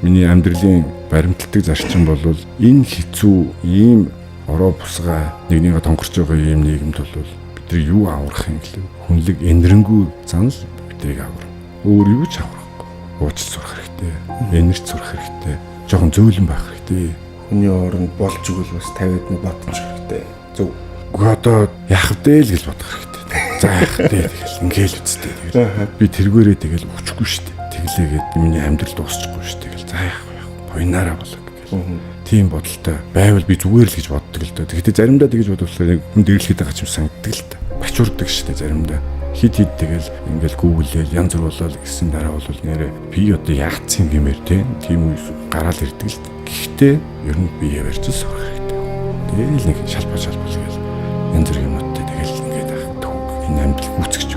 миний амьдралын баримтлагдаг зарчим бол энэ хэцүү ийм ороо бусгай нэгнийгээ тонгорч байгаа ийм нийгэмд бол бид нар юу аврах юм гэлээ. Хүнлэг энэрэнгүй занал биднийг аврах. Өөр юу ч аврахгүй. Уучлал сурах хэрэгтэй. Энерги сурах хэрэгтэй. Жохон зөөлөн байх хэрэгтэй. Хүний оронд болж игэл бас 50-д нэг бодчих хэрэгтэй. Зөв. Гэхдээ одоо яах вэ л гэж бодох хэрэгтэй. За яах вэ тэгэл ингээл үсттэй тэгэл. Би тэргээрээ тэгэл өчгүй шүү дээ. Тэглээгээд миний амьдрал дуусчихгүй шүү дээ. Тэгэл за яах вэ? Буйнаараа болоо гэл. Тийм бодолтой байвал би зүгээр л гэж боддог л доо. Тэгэхдээ заримдаа тэгж бодвол хүн дэглэхэд байгаа ч юм санагддаг л та. Бачуурдаг шүү дээ заримдаа. Хид тэгэл ингээл гүүглээл янз бүр болол гэсэн дараа бол нэрэ би одоо яатсан юм гэмээр тийм үе гараал ирдэг л. Гэхдээ ер нь би яварч сурах хэрэгтэй. Тэгэл нэг шалбал гээл янз бүр юмнуудтай тэгэл ингээд ах төгөг энэ амьдрал гүйцэгч